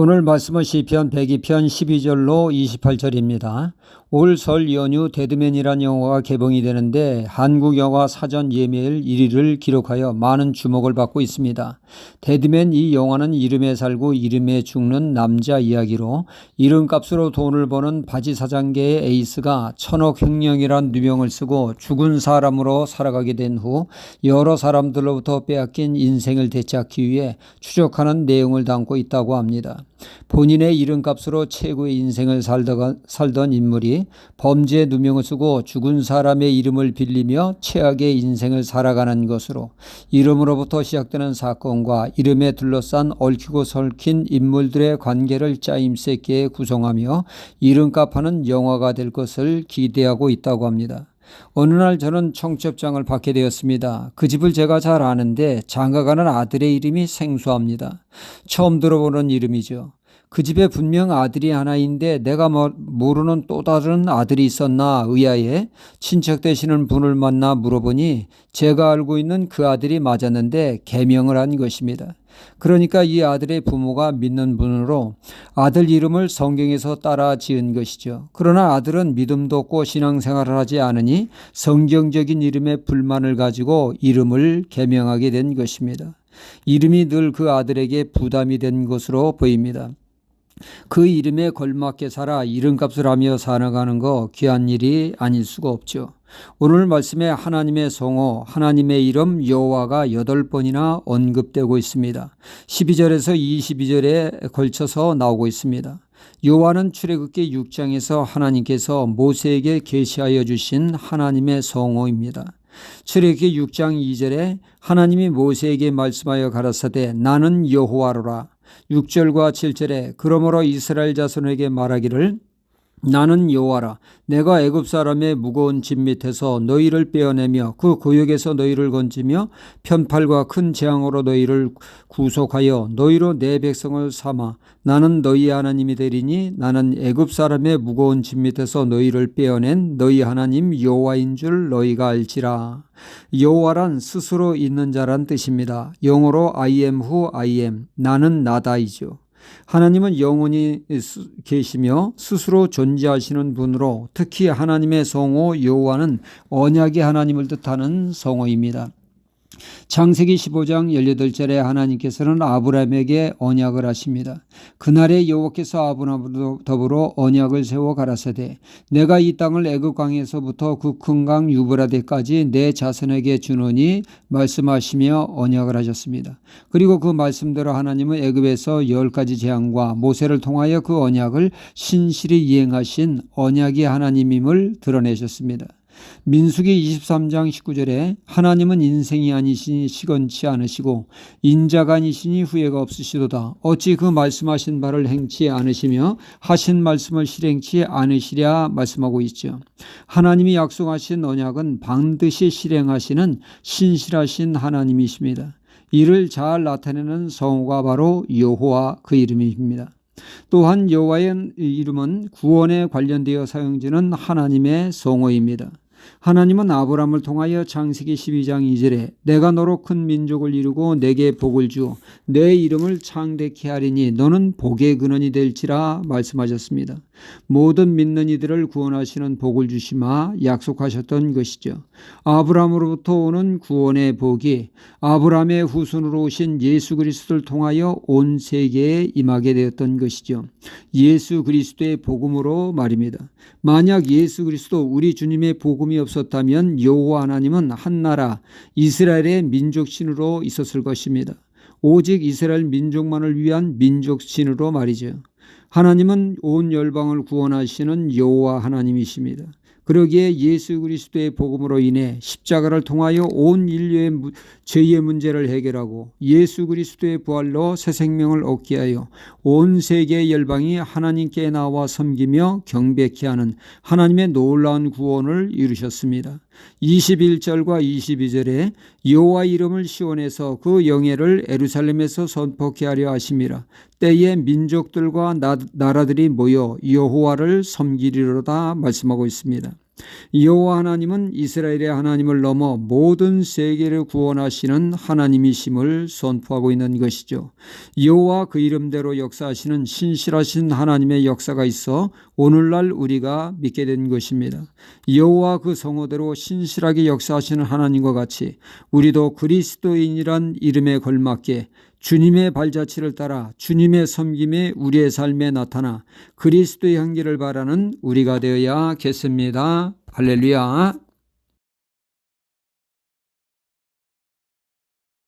오늘 말씀은 시편 102편 12절로 28절입니다. 올 설 연휴 데드맨이라는 영화가 개봉이 되는데 한국 영화 사전 예매일 1위를 기록하여 많은 주목을 받고 있습니다. 데드맨 이 영화는 이름에 살고 이름에 죽는 남자 이야기로 이름값으로 돈을 버는 바지 사장계의 에이스가 천억 횡령이란 누명을 쓰고 죽은 사람으로 살아가게 된 후 여러 사람들로부터 빼앗긴 인생을 되찾기 위해 추적하는 내용을 담고 있다고 합니다. 본인의 이름값으로 최고의 인생을 살던 인물이 범죄 누명을 쓰고 죽은 사람의 이름을 빌리며 최악의 인생을 살아가는 것으로 이름으로부터 시작되는 사건과 이름에 둘러싼 얽히고 설킨 인물들의 관계를 짜임새 있게 구성하며 이름값하는 영화가 될 것을 기대하고 있다고 합니다. 어느 날 저는 청첩장을 받게 되었습니다. 그 집을 제가 잘 아는데 장가가는 아들의 이름이 생소합니다. 처음 들어보는 이름이죠. 그 집에 분명 아들이 하나인데 내가 모르는 또 다른 아들이 있었나 의아해 친척 되시는 분을 만나 물어보니 제가 알고 있는 그 아들이 맞았는데 개명을 한 것입니다. 그러니까 이 아들의 부모가 믿는 분으로 아들 이름을 성경에서 따라 지은 것이죠. 그러나 아들은 믿음도 없고 신앙생활을 하지 않으니 성경적인 이름에 불만을 가지고 이름을 개명하게 된 것입니다. 이름이 늘 그 아들에게 부담이 된 것으로 보입니다. 그 이름에 걸맞게 살아 이름값을 하며 살아가는 거 귀한 일이 아닐 수가 없죠. 오늘 말씀에 하나님의 성호, 하나님의 이름 여호와가 8번이나 언급되고 있습니다. 12절에서 22절에 걸쳐서 나오고 있습니다. 여호와는 출애굽기 6장에서 하나님께서 모세에게 계시하여 주신 하나님의 성호입니다. 출애굽기 6장 2절에 하나님이 모세에게 말씀하여 가라사대 나는 여호와로라. 6절과 7절에 그러므로 이스라엘 자손에게 말하기를 나는 여호와라. 내가 애굽 사람의 무거운 짐 밑에서 너희를 빼어내며 그 고역에서 너희를 건지며 편팔과 큰 재앙으로 너희를 구속하여 너희로 내 백성을 삼아 나는 너희 하나님이 되리니 나는 애굽 사람의 무거운 짐 밑에서 너희를 빼어낸 너희 하나님 여호와인 줄 너희가 알지라. 여호와란 스스로 있는 자란 뜻입니다. 영어로 I am who I am, 나는 나다이죠. 하나님은 영원히 계시며 스스로 존재하시는 분으로 특히 하나님의 성호 여호와는 언약의 하나님을 뜻하는 성호입니다. 창세기 15장 18절에 하나님께서는 아브라함에게 언약을 하십니다. 그날에 여호와께서 아브라함과 더불어 언약을 세워 가라사대 내가 이 땅을 애굽 강에서부터 그 큰 강 유브라데까지 내 자손에게 주노니 말씀하시며 언약을 하셨습니다. 그리고 그 말씀대로 하나님은 애굽에서 10가지 재앙과 모세를 통하여 그 언약을 신실히 이행하신 언약의 하나님임을 드러내셨습니다. 민수기 23장 19절에 하나님은 인생이 아니시니 시건치 않으시고 인자가 아니시니 후회가 없으시도다. 어찌 그 말씀하신 바를 행치 않으시며 하신 말씀을 실행치 않으시랴 말씀하고 있죠. 하나님이 약속하신 언약은 반드시 실행하시는 신실하신 하나님이십니다. 이를 잘 나타내는 성호가 바로 여호와 그 이름입니다. 또한 여호와의 이름은 구원에 관련되어 사용되는 하나님의 성호입니다. 하나님은 아브라함을 통하여 창세기 12장 2절에 내가 너로 큰 민족을 이루고 내게 복을 주어 내 이름을 창대케 하리니 너는 복의 근원이 될지라 말씀하셨습니다. 모든 믿는 이들을 구원하시는 복을 주시마 약속하셨던 것이죠. 아브라함으로부터 오는 구원의 복이 아브라함의 후손으로 오신 예수 그리스도를 통하여 온 세계에 임하게 되었던 것이죠. 예수 그리스도의 복음으로 말입니다. 만약 예수 그리스도 우리 주님의 복음이 없었다면 여호와 하나님은 한 나라 이스라엘의 민족신으로 있었을 것입니다. 오직 이스라엘 민족만을 위한 민족신으로 말이죠. 하나님은 온 열방을 구원하시는 여호와 하나님이십니다. 그러기에 예수 그리스도의 복음으로 인해 십자가를 통하여 온 인류의 죄의 문제를 해결하고 예수 그리스도의 부활로 새 생명을 얻게 하여 온 세계의 열방이 하나님께 나와 섬기며 경배케 하는 하나님의 놀라운 구원을 이루셨습니다. 21절과 22절에 여호와 이름을 시온에서 그 영예를 예루살렘에서 선포케 하려 하심이라. 때에 민족들과 나라들이 모여 여호와를 섬기리로다 말씀하고 있습니다. 여호와 하나님은 이스라엘의 하나님을 넘어 모든 세계를 구원하시는 하나님이심을 선포하고 있는 것이죠. 여호와 그 이름대로 역사하시는 신실하신 하나님의 역사가 있어 오늘날 우리가 믿게 된 것입니다. 여호와 그 성호대로 신실하게 역사하시는 하나님과 같이 우리도 그리스도인이란 이름에 걸맞게 주님의 발자취를 따라 주님의 섬김에 우리의 삶에 나타나 그리스도의 향기를 바라는 우리가 되어야겠습니다. 할렐루야.